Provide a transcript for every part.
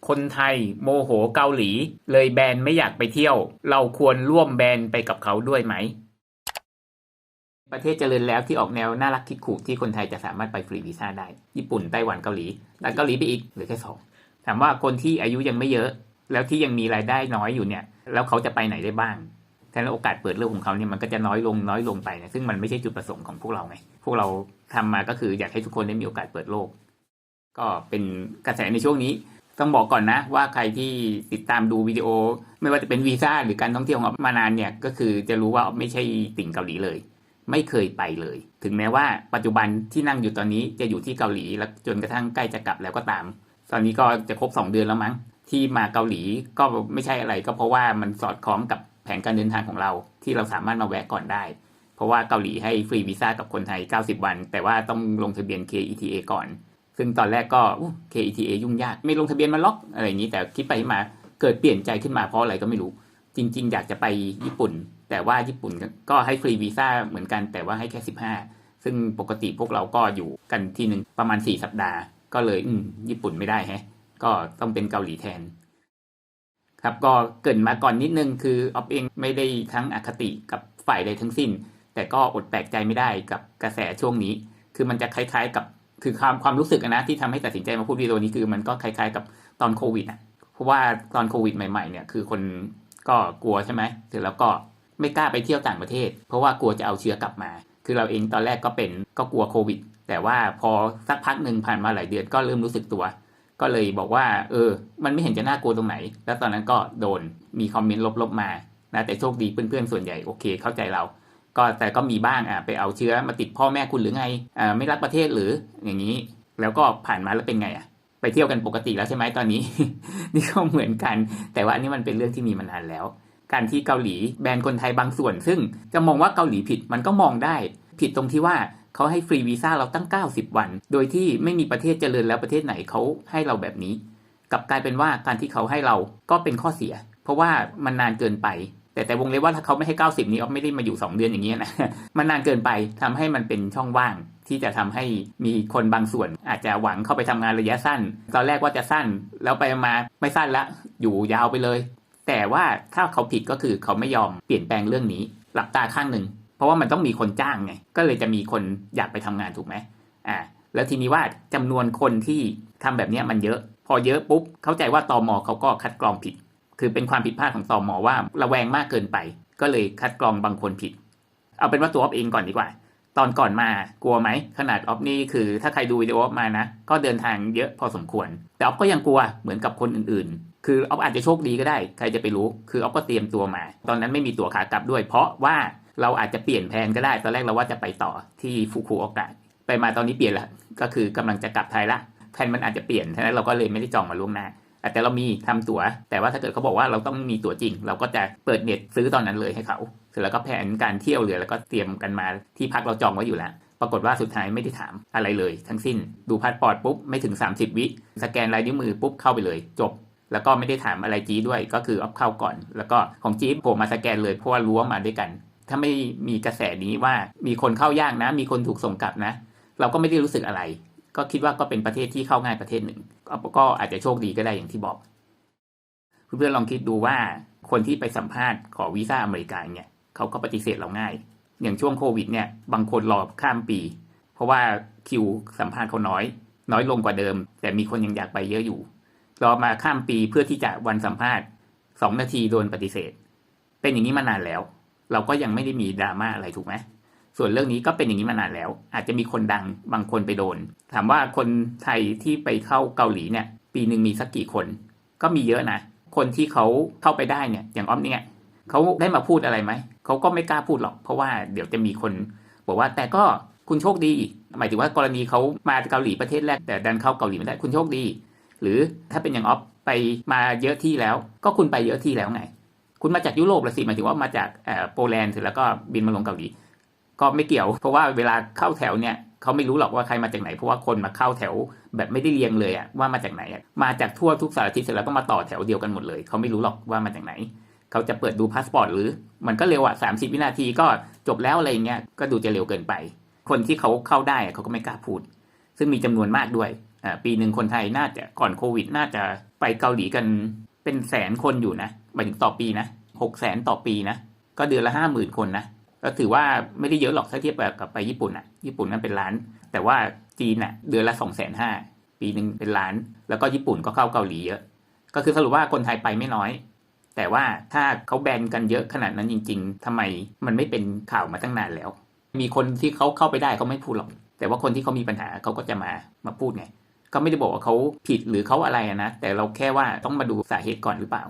คนไทยโมโหเกาหลีเลยแบนไม่อยากไปเที่ยวเราควรร่วมแบนไปกับเขาด้วยไหมประเทศเจริญแล้วที่ออกแนวน่ารักคิกคุที่คนไทยจะสามารถไปฟรีวีซ่าได้ญี่ปุ่นไต้หวันเกาหลีแล้วเกาหลีไปอีกเหลือแค่2ถามว่าคนที่อายุยังไม่เยอะแล้วที่ยังมีรายได้น้อยอยู่เนี่ยแล้วเขาจะไปไหนได้บ้างแทนโอกาสเปิดโลกของเขาเนี่ยมันก็จะน้อยลงไปนะซึ่งมันไม่ใช่จุดประสงค์ของพวกเราไงพวกเราทำมาก็คืออยากให้ทุกคนได้มีโอกาสเปิดโลกก็เป็นกระแสในช่วงนี้ต้องบอกก่อนนะว่าใครที่ติดตามดูวิดีโอไม่ว่าจะเป็นวีซ่าหรือการท่องเที่ยวของมานานเนี่ยก็คือจะรู้ว่าไม่ใช่ติ่งเกาหลีเลยไม่เคยไปเลยถึงแม้ว่าปัจจุบันที่นั่งอยู่ตอนนี้จะอยู่ที่เกาหลีแล้วจนกระทั่งใกล้จะกลับแล้วก็ตามตอนนี้ก็จะครบ2 เดือนแล้วมั้งที่มาเกาหลีก็ไม่ใช่อะไรก็เพราะว่ามันสอดคล้องกับแผนการเดินทางของเราที่เราสามารถมาแวะก่อนได้เพราะว่าเกาหลีให้ฟรีวีซ่ากับคนไทย90 วันแต่ว่าต้องลงทะเบียน KETA ก่อนซึ่งตอนแรกก็KETA ยุ่งยากไม่ลงทะเบียนมาล็อกอะไรอย่างนี้แต่คิดไปมาเกิดเปลี่ยนใจขึ้นมาเพราะอะไรก็ไม่รู้จริงๆอยากจะไปญี่ปุ่นแต่ว่าญี่ปุ่นก็ให้ฟรีวีซ่าเหมือนกันแต่ว่าให้แค่15ซึ่งปกติพวกเราก็อยู่กันทีนึงประมาณ4 สัปดาห์ก็เลยญี่ปุ่นไม่ได้แฮะก็ต้องเป็นเกาหลีแทนครับก็เกริ่นมาก่อนนิดนึงคือออฟเองไม่ได้ทั้งอคติกับฝ่ายใดทั้งสิ้นแต่ก็อดแปลกใจไม่ได้กับกระแสช่วงนี้คือมันจะคล้ายๆกับคือความรู้สึกนะที่ทำให้ตัดสินใจมาพูดวิดีโอนี้คือมันก็คล้ายๆกับตอนโควิดเพราะว่าตอนโควิดใหม่ๆเนี่ยคือคนก็กลัวใช่ไหมเสร็จแล้วก็ไม่กล้าไปเที่ยวต่างประเทศเพราะว่ากลัวจะเอาเชื้อกลับมาคือเราเองตอนแรกก็เป็นก็กลัวโควิดแต่ว่าพอสักพักหนึ่งผ่านมาหลายเดือนก็เริ่มรู้สึกตัวก็เลยบอกว่ามันไม่เห็นจะน่ากลัวตรงไหนแล้วตอนนั้นก็โดนมีคอมเมนต์ลบๆมานะแต่โชคดีเพื่อนๆส่วนใหญ่โอเคเข้าใจเราก็แต่ก็มีบ้างไปเอาเชื้อมาติดพ่อแม่คุณหรือไงไม่รักประเทศหรืออย่างนี้แล้วก็ผ่านมาแล้วเป็นไงไปเที่ยวกันปกติแล้วใช่ไหมตอนนี้ นี่ก็เหมือนกันแต่ว่าอันนี้มันเป็นเรื่องที่มีมานานแล้วการที่เกาหลีแบนคนไทยบางส่วนซึ่งจะมองว่าเกาหลีผิดมันก็มองได้ผิดตรงที่ว่าเขาให้ฟรีวีซ่าเราตั้ง90 วันโดยที่ไม่มีประเทศเจริญแล้วประเทศไหนเขาให้เราแบบนี้กลับกลายเป็นว่าการที่เขาให้เราก็เป็นข้อเสียเพราะว่ามันนานเกินไปแต่วงเล็บว่าถ้าเขาไม่ให้90นี้ไม่ได้มาอยู่2 เดือนอย่างนี้นะมันนานเกินไปทำให้มันเป็นช่องว่างที่จะทำให้มีคนบางส่วนอาจจะหวังเข้าไปทำงานระยะสั้นตอนแรกว่าจะสั้นแล้วไปมาไม่สั้นละอยู่ยาวไปเลยแต่ว่าถ้าเขาผิดก็คือเขาไม่ยอมเปลี่ยนแปลงเรื่องนี้หลับตาข้างหนึ่งเพราะว่ามันต้องมีคนจ้างไงก็เลยจะมีคนอยากไปทำงานถูกไหมแล้วทีนี้ว่าจำนวนคนที่ทำแบบนี้มันเยอะพอเยอะปุ๊บเข้าใจว่าตม.เขาก็คัดกรองผิดคือเป็นความผิดพลาดของตม.ว่าระแวงมากเกินไปก็เลยคัดกรองบางคนผิดเอาเป็นว่าตัวออฟเองก่อนดีกว่าตอนก่อนมากลัวไหมขนาดออฟนี่คือถ้าใครดูวิดีโอออฟมานะก็เดินทางเยอะพอสมควรแต่ออฟก็ยังกลัวเหมือนกับคนอื่นๆคือออฟอาจจะโชคดีก็ได้ใครจะไปรู้คือออฟก็เตรียมตัวมาตอนนั้นไม่มีตั๋วขากลับด้วยเพราะว่าเราอาจจะเปลี่ยนแผนก็ได้ตอนแรกเราว่าจะไปต่อที่ฟุกุโอกะไปมาตอนนี้เปลี่ยนละก็คือกำลังจะกลับไทยละแผนมันอาจจะเปลี่ยนฉะนั้นเราก็เลยไม่ได้จองมาล่วงหน้าแต่เรามีทำตั๋วแต่ว่าถ้าเกิดเขาบอกว่าเราต้องมีตั๋วจริงเราก็จะเปิดเน็ตซื้อตอนนั้นเลยให้เขาเสร็จแล้วก็แผนการเที่ยวเลยแล้วก็เตรียมกันมาที่พักเราจองไว้อยู่แล้วปรากฏว่าสุดท้ายไม่ได้ถามอะไรเลยทั้งสิ้นดูพาสปอร์ตปุ๊บไม่ถึง30 วิสแกนลายนิ้วมือปุ๊บเข้าไปเลยจบแล้วก็ไม่ได้ถามอะไรจี้ด้วยก็คือเอาเข้าก่อนแล้วก็ของจี้โผล่มาสแกนเลยเพราะว่ารู้ว่ามาด้วยกันถ้าไม่มีกระแสนี้ว่ามีคนเข้ายากนะมีคนถูกส่งกลับนะเราก็ไม่ได้รู้สึกอะไรก็คิดว่าก็เป็นประเทศที่เข้าง่ายประเทศหนึ่งก็อาจจะโชคดีก็ได้อย่างที่บอกเพื่อนๆลองคิดดูว่าคนที่ไปสัมภาษณ์ขอวีซ่าอเมริกาเนี่ยเขาก็ปฏิเสธเราง่ายอย่างช่วงโควิดเนี่ยบางคนรอข้ามปีเพราะว่าคิวสัมภาษณ์เขาน้อยลงกว่าเดิมแต่มีคนยังอยากไปเยอะอยู่รอมาข้ามปีเพื่อที่จะวันสัมภาษณ์2 นาทีโดนปฏิเสธเป็นอย่างนี้มานานแล้วเราก็ยังไม่ได้มีดราม่าอะไรถูกไหมส่วนเรื่องนี้ก็เป็นอย่างนี้มานานแล้วอาจจะมีคนดังบางคนไปโดนถามว่าคนไทยที่ไปเข้าเกาหลีเนี่ยปีนึงมีสักกี่คนก็มีเยอะนะคนที่เขาเข้าไปได้เนี่ยอย่างออฟเนี่ยเขาได้มาพูดอะไรไหมเขาก็ไม่กล้าพูดหรอกเพราะว่าเดี๋ยวจะมีคนบอกว่าแต่ก็คุณโชคดีหมายถึงว่ากรณีเขามาเกาหลีประเทศแรกแต่ดันเข้าเกาหลีไม่ได้คุณโชคดีหรือถ้าเป็นอย่างออฟไปมาเยอะที่แล้วก็คุณไปเยอะที่แล้วไงคุณมาจากยุโรปละสิหมายถึงว่ามาจากโปแลนด์เสร็จแล้วก็บินมาลงเกาหลีก็ไม่เกี่ยวเพราะว่าเวลาเข้าแถวเนี่ยเขาไม่รู้หรอกว่าใครมาจากไหนเพราะว่าคนมาเข้าแถวแบบไม่ได้เรียงเลยว่ามาจากไหนมาจากทั่วทุกสารทิศเสร็จแล้วก็มาต่อแถวเดียวกันหมดเลยเขาไม่รู้หรอกว่ามาจากไหนเขาจะเปิดดูพาสปอร์ตหรือมันก็เร็ว30 วินาทีก็จบแล้วอะไรเงี้ยก็ดูจะเร็วเกินไปคนที่เขาเข้าได้เขาก็ไม่กล้าพูดซึ่งมีจำนวนมากด้วย ปีหนึ่งคนไทยน่าจะก่อนโควิดน่าจะไปเกาหลีกันเป็นแสนคนอยู่นะหมายถึงต่อปีนะ600,000ต่อปีนะก็เดือนละ50,000 คนนะก็ถือว่าไม่ได้เยอะหรอกถ้าเทียบกับไปญี่ปุ่นญี่ปุ่นนั้นเป็นล้านแต่ว่าจีนเดือนละ250,000ปีหนึ่งเป็นล้านแล้วก็ญี่ปุ่นก็เข้าเกาหลีเยอะก็คือสรุปว่าคนไทยไปไม่น้อยแต่ว่าถ้าเขาแบนกันเยอะขนาดนั้นจริงๆทำไมมันไม่เป็นข่าวมาตั้งนานแล้วมีคนที่เขาเข้าไปได้เขาไม่พูดหรอกแต่ว่าคนที่เขามีปัญหาเขาก็จะมาพูดไงก็ไม่ได้บอกว่าเขาผิดหรือเขาอะไรนะแต่เราแค่ว่าต้องมาดูสาเหตุก่อนหรือเปล่า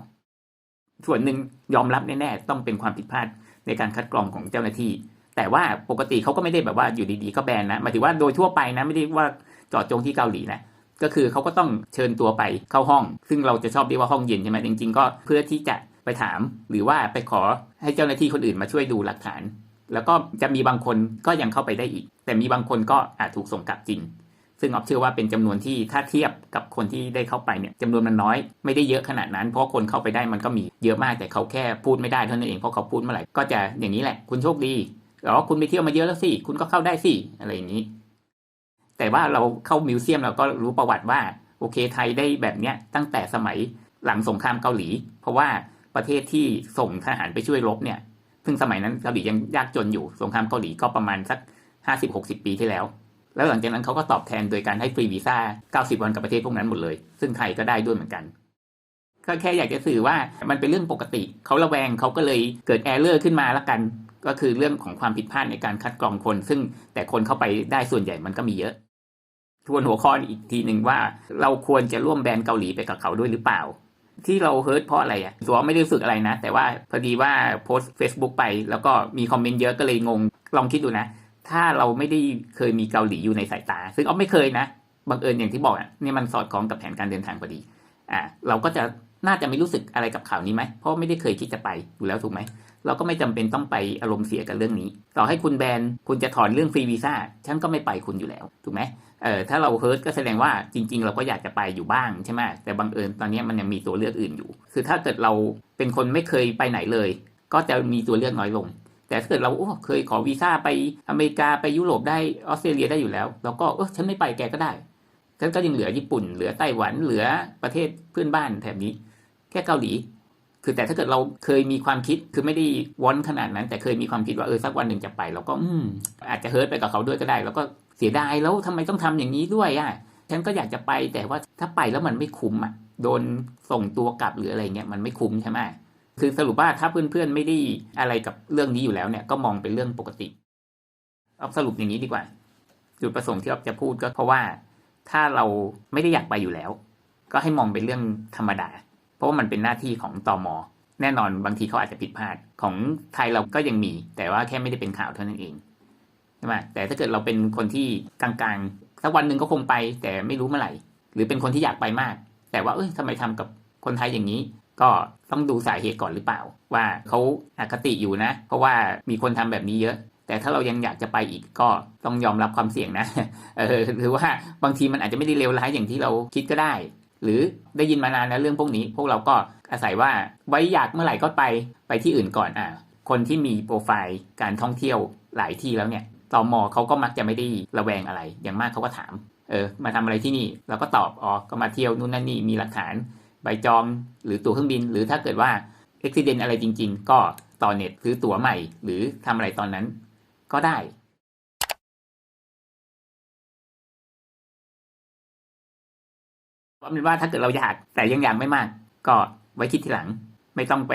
ส่วนหนึ่งยอมรับแน่ๆต้องเป็นความผิดพลาดในการคัดกรองของเจ้าหน้าที่แต่ว่าปกติเขาก็ไม่ได้แบบว่าอยู่ดีๆก็แบนนะหมายถึงว่าโดยทั่วไปนะไม่ได้ว่าเจาะจงที่เกาหลีนะก็คือเขาก็ต้องเชิญตัวไปเข้าห้องซึ่งเราจะชอบเรียกว่าห้องเย็นใช่ไหมจริงๆก็เพื่อที่จะไปถามหรือว่าไปขอให้เจ้าหน้าที่คนอื่นมาช่วยดูหลักฐานแล้วก็จะมีบางคนก็ยังเข้าไปได้อีกแต่มีบางคนก็อาจถูกส่งกลับจริงซึ่งอ๊อฟเชื่อว่าเป็นจำนวนที่ถ้าเทียบกับคนที่ได้เข้าไปเนี่ยจำนวนมันน้อยไม่ได้เยอะขนาดนั้นเพราะคนเข้าไปได้มันก็มีเยอะมากแต่เขาแค่พูดไม่ได้เท่านั้นเองเพราะเขาพูดเมื่อไหร่ก็จะอย่างนี้แหละคุณโชคดีคุณไปเที่ยวมาเยอะแล้วสิคุณก็เข้าได้สิอะไรอย่างนี้แต่ว่าเราเข้ามิวเซียมเราก็รู้ประวัติว่าโอเคไทยได้แบบเนี้ยตั้งแต่สมัยหลังสงครามเกาหลีเพราะว่าประเทศที่ส่งทหารไปช่วยรบเนี่ยซึ่งสมัยนั้นเกาหลียังยากจนอยู่สงครามเกาหลีก็ประมาณสัก50-60 ปีที่แล้วหลังจากนั้นเขาก็ตอบแทนโดยการให้ฟรีวีซ่า90 วันกับประเทศพวกนั้นหมดเลยซึ่งไทยก็ได้ด้วยเหมือนกันก็แค่อยากจะสื่อว่ามันเป็นเรื่องปกติเขาระแวงเขาก็เลยเกิดแอร์เลอร์ขึ้นมาละกันก็คือเรื่องของความผิดพลาดในการคัดกรองคนซึ่งแต่คนเข้าไปได้ส่วนใหญ่มันก็มีเยอะทวนหัวข้ออีกทีหนึ่งว่าเราควรจะร่วมแบนเกาหลีไปกับเขาด้วยหรือเปล่าที่เราเฮิร์ตเพราะอะไรตัวไม่ได้รู้สึกอะไรนะแต่ว่าพอดีว่าโพสต์ Facebook ไปแล้วก็มีคอมเมนต์เยอะก็เลยงงลองคิดดูนะถ้าเราไม่ได้เคยมีเกาหลีอยู่ในสายตาซึ่งอ๊อฟไม่เคยนะบังเอิญอย่างที่บอกนี่มันสอดคล้องกับแผนการเดินทางพอดีเราก็จะน่าจะไม่รู้สึกอะไรกับข่าวนี้ไหมเพราะไม่ได้เคยคิดจะไปอยู่แล้วถูกไหมเราก็ไม่จำเป็นต้องไปอารมณ์เสียกับเรื่องนี้ต่อให้คุณแบนคุณจะถอนเรื่องฟรีวีซ่าฉันก็ไม่ไปคุณอยู่แล้วถูกไหมถ้าเราเฮิร์ตก็แสดงว่าจริงๆเราก็อยากจะไปอยู่บ้างใช่ไหมแต่บังเอิญตอนนี้มันยังมีตัวเลือกอื่นอยู่คือถ้าเกิดเราเป็นคนไม่เคยไปไหนเลยก็จะมีตัวเลือกน้อยลงแต่ถ้าเกิดเราเคยขอวีซ่าไปอเมริกาไปยุโรปได้ออสเตรเลียได้อยู่แล้วเราก็ฉันไม่ไปแกก็ได้ฉันก็ยังเหลือญี่ปุ่นเหลือไต้หวันเหลือประเทศเพื่อนบ้านแถบนี้แค่เกาหลีคือแต่ถ้าเกิดเราเคยมีความคิดคือไม่ได้วอนขนาดนั้นแต่เคยมีความคิดว่าสักวันหนึ่งจะไปเราก็อาจจะเฮิร์ตไปกับเขาด้วยก็ได้แล้วก็เสียดายแล้วทำไมต้องทำอย่างนี้ด้วยฉันก็อยากจะไปแต่ว่าถ้าไปแล้วมันไม่คุ้มโดนส่งตัวกลับหรืออะไรเงี้ยมันไม่คุ้มใช่ไหมคือสรุปว่าถ้าเพื่อนๆไม่ได้อะไรกับเรื่องนี้อยู่แล้วเนี่ยก็มองเป็นเรื่องปกติเอาสรุปอย่างนี้ดีกว่าจุดประสงค์ที่เราจะพูดก็เพราะว่าถ้าเราไม่ได้อยากไปอยู่แล้วก็ให้มองเป็นเรื่องธรรมดาเพราะว่ามันเป็นหน้าที่ของตม.แน่นอนบางทีเขาอาจจะผิดพลาดของไทยเราก็ยังมีแต่ว่าแค่ไม่ได้เป็นข่าวเท่านั้นเองใช่ไหมแต่ถ้าเกิดเราเป็นคนที่กลางๆสักวันหนึ่งก็คงไปแต่ไม่รู้เมื่อไหร่หรือเป็นคนที่อยากไปมากแต่ว่าทำไมทำกับคนไทยอย่างนี้ก็ต้องดูสาเหตุก่อนหรือเปล่าว่าเขาอคติอยู่นะเพราะว่ามีคนทำแบบนี้เยอะแต่ถ้าเรายังอยากจะไปอีกก็ต้องยอมรับความเสี่ยงนะหรือว่าบางทีมันอาจจะไม่ได้เลวร้ายอย่างที่เราคิดก็ได้หรือได้ยินมานานแล้วเรื่องพวกนี้พวกเราก็อาศัยว่าไว้อยากเมื่อไหร่ก็ไปที่อื่นก่อนคนที่มีโปรไฟล์การท่องเที่ยวหลายที่แล้วเนี่ยตม.เขาก็มักจะไม่ได้ระแวงอะไรอย่างมากเขาก็ถามมาทำอะไรที่นี่เราก็ตอบก็มาเที่ยวนู่นนั่นนี่มีหลักฐานใบจองหรือตั๋วเครื่องบินหรือถ้าเกิดว่าอุบัติเหตุอะไรจริงๆก็ต่อเน็ตซื้อตั๋วใหม่หรือทำอะไรตอนนั้นก็ได้เพราะเป็นว่าถ้าเกิดเราอยากแต่ยังอยากไม่มากก็ไว้คิดทีหลังไม่ต้องไป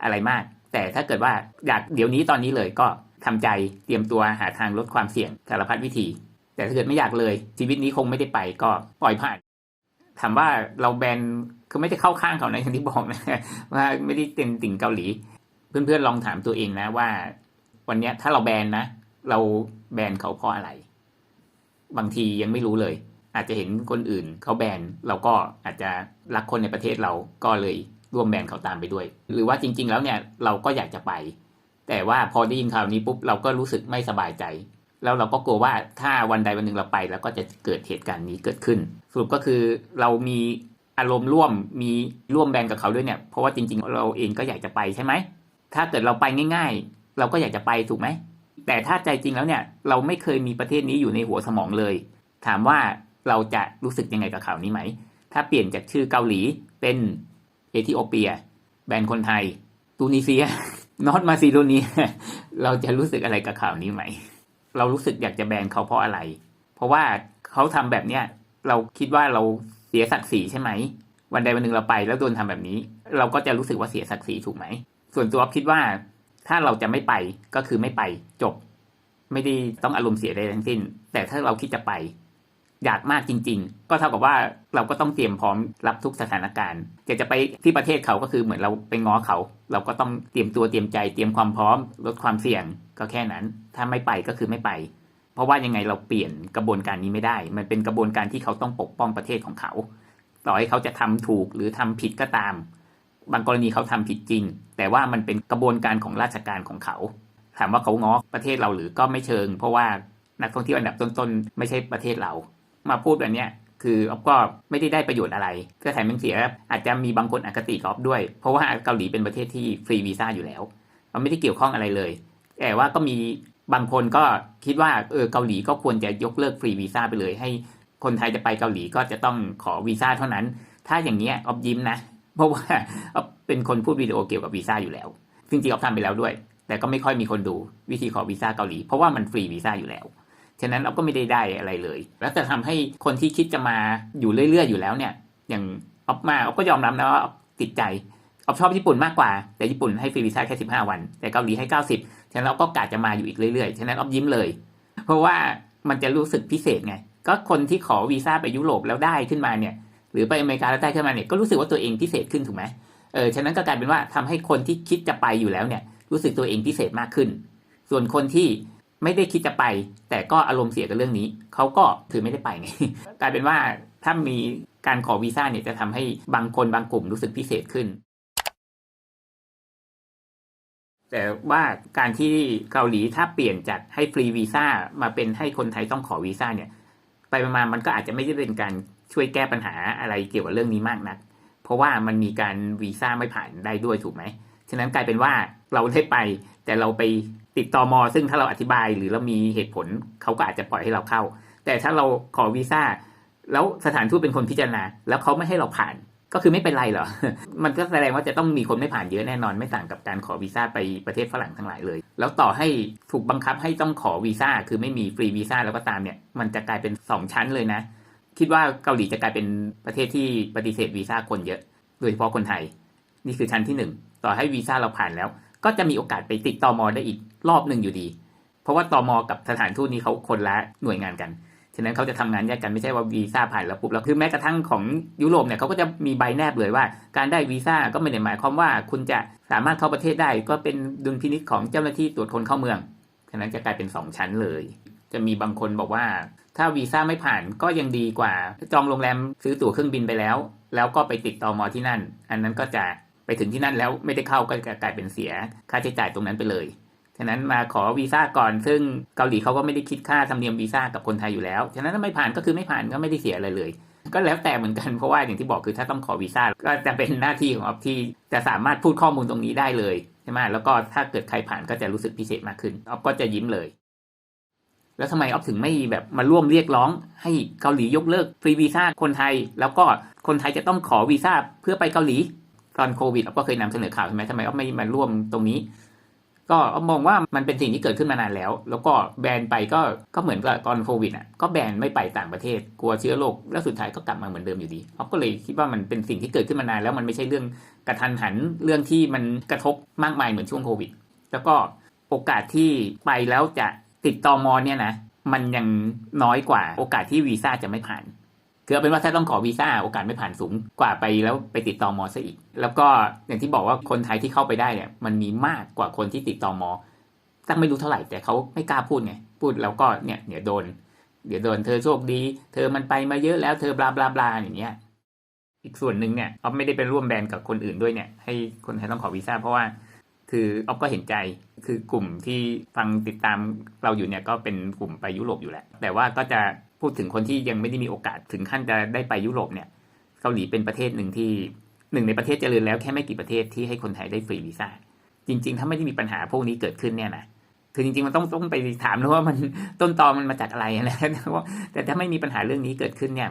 อะไรมากแต่ถ้าเกิดว่าอยากเดี๋ยวนี้ตอนนี้เลยก็ทำใจเตรียมตัวหาทางลดความเสี่ยงสารพัดวิธีแต่ถ้าเกิดไม่อยากเลยชีวิตนี้คงไม่ได้ไปก็ปล่อยผ่านถามว่าเราแบนคือไม่ได้เข้าข้างเขาในอย่างที่บอกนะว่าไม่ได้เป็นติ่งเกาหลีเพื่อนๆลองถามตัวเองนะว่าวันนี้ถ้าเราแบนนะเราแบนเขาเพราะอะไรบางทียังไม่รู้เลยอาจจะเห็นคนอื่นเขาแบนเราก็อาจจะรักคนในประเทศเราก็เลยร่วมแบนเขาตามไปด้วยหรือว่าจริงๆแล้วเนี่ยเราก็อยากจะไปแต่ว่าพอได้ยินข่าวนี้ปุ๊บเราก็รู้สึกไม่สบายใจแล้วเราก็กลัวว่าถ้าวันใดวันหนึ่งเราไปแล้วก็จะเกิดเหตุการณ์นี้เกิดขึ้นสรุปก็คือเรามีอารมณ์ร่วมมีร่วมแบนกับเขาด้วยเนี่ยเพราะว่าจริงๆเราเองก็อยากจะไปใช่ไหมถ้าเกิดเราไปง่ายๆเราก็อยากจะไปถูกไหมแต่ถ้าใจจริงแล้วเนี่ยเราไม่เคยมีประเทศนี้อยู่ในหัวสมองเลยถามว่า เราจะรู้สึกยังไงกับข่าวนี้ไหมถ้าเปลี่ยนจากชื่อเกาหลีเป็นเอธิโอเปียแบนคนไทยตูนิเซีย นอร์ทมาซิโดเนีย เราจะรู้สึกอะไรกับข่าวนี้ไหมเรารู้สึกอยากจะแบนเขาเพราะอะไรเพราะว่าเขาทำแบบเนี้ยเราคิดว่าเราเสียศักดิ์ศรีใช่ไหมวันใดวันหนึ่งเราไปแล้วโดนทำแบบนี้เราก็จะรู้สึกว่าเสียศักดิ์ศรีถูกไหมส่วนตัวคิดว่าถ้าเราจะไม่ไปก็คือไม่ไปจบไม่ได้ต้องอารมณ์เสียใดทั้งสิ้นแต่ถ้าเราคิดจะไปอยากมากจริงๆก็เท่ากับว่าเราก็ต้องเตรียมพร้อมรับทุกสถานการณ์จะไปที่ประเทศเขาก็คือเหมือนเราไปง้อเขาเราก็ต้องเตรียมตัวเตรียมใจเตรียมความพร้อมลดความเสี่ยงก็แค่นั้นถ้าไม่ไปก็คือไม่ไปเพราะว่ายังไงเราเปลี่ยนกระบวนการนี้ไม่ได้มันเป็นกระบวนการที่เขาต้องปกป้องประเทศของเขาต่อให้เขาจะทำถูกหรือทำผิดก็ตามบางกรณีเขาทำผิดจริงแต่ว่ามันเป็นกระบวนการของราชการของเขาถามว่าเขาง้อประเทศเราหรือก็ไม่เชิงเพราะว่านักท่องเที่ยวอันดับต้นๆไม่ใช่ประเทศเรามาพูดแบบนี้คืออ๊อฟก็ไม่ได้ประโยชน์อะไรก็แถมยังเสียอาจจะมีบางคนอคติกับอ๊อฟด้วยเพราะว่าเกาหลีเป็นประเทศที่ฟรีวีซ่าอยู่แล้วมันไม่ได้เกี่ยวข้องอะไรเลยแต่ว่าก็มีบางคนก็คิดว่าเกาหลีก็ควรจะยกเลิกฟรีวีซ่าไปเลยให้คนไทยจะไปเกาหลีก็จะต้องขอวีซ่าเท่านั้นถ้าอย่างนี้อ๊อฟยิ้มนะเพราะว่าอ๊อฟเป็นคนพูดวิดีโอเกี่ยวกับวีซ่าอยู่แล้วจริงๆอ๊อฟทำไปแล้วด้วยแต่ก็ไม่ค่อยมีคนดูวิธีขอวีซ่าเกาหลีเพราะว่ามันฟรีวีซ่าอยู่แล้วฉะนั้นเราก็ไม่ได้อะไรเลยแล้วจะทำให้คนที่คิดจะมาอยู่เรื่อยๆอยู่แล้วเนี่ยอย่างอ๊อฟก็ยอมรับนะว่าติดใจอ๊อฟชอบญี่ปุ่นมากกว่าแต่ญี่ปุ่นให้ฟรีวีซ่าแค่15วันแต่เกาหลีให้90ฉะนั้นเราก็กะจะมาอยู่อีกเรื่อยๆฉะนั้นอ๊อฟยิ้มเลยเพราะว่ามันจะรู้สึกพิเศษไงก็คนที่ขอวีซ่าไปยุโรปแล้วได้ขึ้นมาเนี่ยหรือไปอเมริกาแล้วได้ขึ้นมาเนี่ยก็รู้สึกว่าตัวเองพิเศษขึ้นถูกไหมฉะนั้นก็กลายเป็นว่าทำให้คนที่คิดจะไปอยู่แล้วเนี่ยรู้สึกตัวเองพิเศษมากขึ้นส่วนคนที่ไม่ได้คิดจะไปแต่ก็อารมณ์เสียกับเรื่องนี้เขาก็คือไม่ได้ไปไง กลายเป็นว่าถ้ามีการขอวีซ่าเนี่ยจะทำให้บางคนบางกลุ่มรู้สึกพิเศษขึ้นแต่ว่าการที่เกาหลีถ้าเปลี่ยนจากให้ฟรีวีซ่ามาเป็นให้คนไทยต้องขอวีซ่าเนี่ยไปมามันก็อาจจะไม่ได้เป็นการช่วยแก้ปัญหาอะไรเกี่ยวกับเรื่องนี้มากนักเพราะว่ามันมีการวีซ่าไม่ผ่านได้ด้วยถูกไหมฉะนั้นกลายเป็นว่าเราได้ไปแต่เราไปติดตม.ซึ่งถ้าเราอธิบายหรือเรามีเหตุผลเขาก็อาจจะปล่อยให้เราเข้าแต่ถ้าเราขอวีซ่าแล้วสถานทูตเป็นคนพิจารณาแล้วเขาไม่ให้เราผ่านก็คือไม่เป็นไรเหรอ มันก็แสดงว่าจะต้องมีคนไม่ผ่านเยอะแน่นอนไม่ต่างกับการขอวีซ่าไปประเทศฝรั่งทั้งหลายเลยแล้วต่อให้ถูกบังคับให้ต้องขอวีซ่าคือไม่มีฟรีวีซ่าแล้วก็ตามเนี่ยมันจะกลายเป็น2ชั้นเลยนะคิดว่าเกาหลีจะกลายเป็นประเทศที่ปฏิเสธวีซ่าคนเยอะโดยเฉพาะคนไทยนี่คือชั้นที่1ต่อให้วีซ่าเราผ่านแล้วก็จะมีโอกาสไปติดตม.ได้อีกรอบนึงอยู่ดีเพราะว่าตม.กับสถานทูตนี้เขาคนละหน่วยงานกันฉะนั้นเขาจะทำงานแยกกันไม่ใช่ว่าวีซ่าผ่านแล้วปุ๊บแล้วคือแม้กระทั่งของยุโรปเนี่ยเขาก็จะมีใบแนบเลยว่าการได้วีซ่าก็ไม่ได้หมายความว่าคุณจะสามารถเข้าประเทศได้ก็เป็นดุลพินิจของเจ้าหน้าที่ตรวจคนเข้าเมืองฉะนั้นจะกลายเป็น2ชั้นเลยจะมีบางคนบอกว่าถ้าวีซ่าไม่ผ่านก็ยังดีกว่าจองโรงแรมซื้อตั๋วเครื่องบินไปแล้วก็ไปติดตม.ที่นั่นอันนั้นก็จะไปถึงที่นั่นแล้วไม่ได้เข้าก็จะกลายเป็นเสียค่าใช้จ่ายตรงนั้นไปเลยฉะนั้นมาขอวีซ่าก่อนซึ่งเกาหลีเขาก็ไม่ได้คิดค่าธรรมเนียมวีซ่ากับคนไทยอยู่แล้วฉะนั้นถ้าไม่ผ่านก็คือไม่ผ่านก็ไม่ได้เสียอะไรเลยก็แล้วแต่เหมือนกันเพราะว่าอย่างที่บอกคือถ้าต้องขอวีซ่าก็จะเป็นหน้าที่ของอ๊อฟที่จะสามารถพูดข้อมูลตรงนี้ได้เลยใช่ไหมแล้วก็ถ้าเกิดใครผ่านก็จะรู้สึกพิเศษมากขึ้นอ๊อฟก็จะยิ้มเลยแล้วทำไมอ๊อฟถึงไม่แบบมาร่วมเรียกร้องให้เกาหลียกเลิกฟรีวีซ่าคนไทยแล้วก็คนไทยจะต้องขอวีซ่าเพื่อไปเกาหลีตอนโควิดอ๊อฟก็เคยนำเสนอข่าวใช่ไหมทำไมอ๊อฟไม่มาร่วมตรงนี้ก็มองว่ามันเป็นสิ่งที่เกิดขึ้นมานานแล้วก็แบนไปก็เหมือนกับตอนโควิดก็แบนไม่ไปต่างประเทศกลัวเชื้อโรคแล้วสุดท้ายก็กลับมาเหมือนเดิมอยู่ดีอ๊อฟก็เลยคิดว่ามันเป็นสิ่งที่เกิดขึ้นมานานแล้วมันไม่ใช่เรื่องกระทันหันเรื่องที่มันกระทบมากมายเหมือนช่วงโควิดแล้วก็โอกาสที่ไปแล้วจะติดตม.เนี่ยนะมันยังน้อยกว่าโอกาสที่วีซ่าจะไม่ผ่านคือเป็นว่าถ้าต้องขอวีซ่าโอกาสไม่ผ่านสูงกว่าไปแล้วไปติดตม.ซะอีกแล้วก็อย่างที่บอกว่าคนไทยที่เข้าไปได้เนี่ยมันมีมากกว่าคนที่ติดตม.ตั้งไม่รู้เท่าไหร่แต่เขาไม่กล้าพูดไงพูดแล้วก็เนี่ยเดี๋ยวโดนเธอโชคดีเธอมันไปมาเยอะแล้วเธอบลาบลาบลาอย่างเงี้ยอีกส่วนหนึ่งเนี่ยอ๊อฟไม่ได้ไปร่วมแบนกับคนอื่นด้วยเนี่ยให้คนไทยต้องขอวีซ่าเพราะว่าคืออ๊อฟก็เห็นใจคือกลุ่มที่ฟังติดตามเราอยู่เนี่ยก็เป็นกลุ่มไปยุโรปอยู่แหละแต่ว่าก็จะพูดถึงคนที่ยังไม่ได้มีโอกาสถึงขั้นจะได้ไปยุโรปเนี่ยเกาหลีเป็นประเทศหนึ่งที่หนึ่งในประเทศเจริญแล้วแค่ไม่กี่ประเทศที่ให้คนไทยได้ฟรีวีซ่าจริงๆถ้าไม่ได้มีปัญหาพวกนี้เกิดขึ้นเนี่ยนะ คือจริงๆมันต้องไปถามนะว่ามันต้นตอมันมาจากอะไรนะแต่ถ้าไม่มีปัญหาเรื่องนี้เกิดขึ้นเนี่ย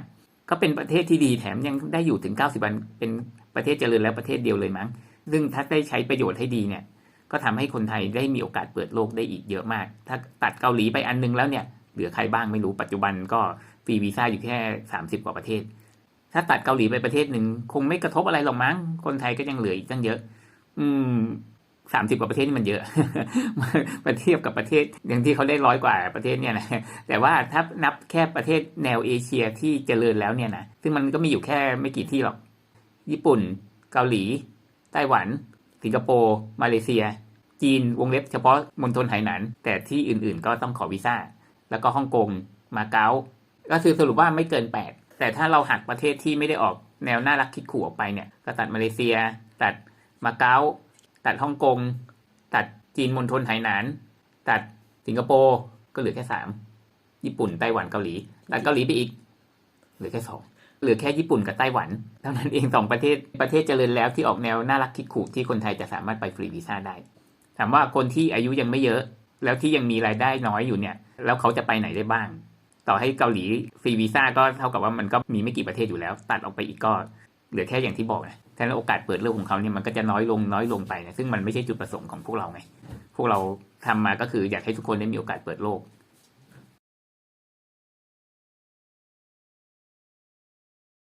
ก็เป็นประเทศที่ดีแถมยังได้อยู่ถึง90 วันเป็นประเทศเจริญแล้วประเทศเดียวเลยมั้งซึ่งถ้าได้ใช้ประโยชน์ให้ดีเนี่ยก็ทำให้คนไทยได้มีโอกาสเปิดโลกได้อีกเยอะมากถ้าตัดเกาหลีไปอันนึงแล้วเนี่ยเหลือใครบ้างไม่รู้ปัจจุบันก็ฟรีวีซ่าอยู่แค่30 กว่าประเทศถ้าตัดเกาหลีไปประเทศหนึ่งคงไม่กระทบอะไรหรอกมั้งคนไทยก็ยังเหลืออีกตั้งเยอะ30 กว่าประเทศนี่มันเยอะ มาเทียบกับประเทศอย่างที่เขาได้100 กว่าประเทศเนี่ยนะแต่ว่าถ้านับแค่ประเทศแนวเอเชียที่เจริญแล้วเนี่ยนะซึ่งมันก็มีอยู่แค่ไม่กี่ที่หรอกญี่ปุ่นเกาหลีไต้หวันสิงคโปร์มาเลเซียจีนวงเล็บเฉพาะมณฑลไหหนานแต่ที่อื่นๆก็ต้องขอวีซ่าแล้วก็ฮ่องกงมาเก๊าก็คือสรุปว่าไม่เกิน8แต่ถ้าเราหักประเทศที่ไม่ได้ออกแนวน่ารักคิดขู่ออกไปเนี่ยก็ตัดมาเลเซียตัดมาเก๊าตัดฮ่องกงตัดจีนมณฑลไหหนานตัดสิงคโปร์ก็เหลือแค่3ญี่ปุ่นไต้หวันเกาหลีตัดเกาหลีไปอีกเหลือแค่2เหลือแค่ญี่ปุ่นกับไต้หวันเท่านั้นเอง2ประเทศเจริญแล้วที่ออกแนวน่ารักคิดขู่ที่คนไทยจะสามารถไปฟรีวีซ่าได้ถามว่าคนที่อายุยังไม่เยอะแล้วที่ยังมีรายได้น้อยอยู่เนี่ยแล้วเขาจะไปไหนได้บ้างต่อให้เกาหลีฟรีวีซ่าก็เท่ากับว่ามันก็มีไม่กี่ประเทศอยู่แล้วตัดออกไปอีกก็เหลือแค่อย่างที่บอกนะฉะนั้นโอกาสเปิดโลกของเขาเนี่ยมันก็จะน้อยลงไปนะซึ่งมันไม่ใช่จุดประสงค์ของพวกเราไงพวกเราทำมาก็คืออยากให้ทุกคนได้มีโอกาสเปิดโลก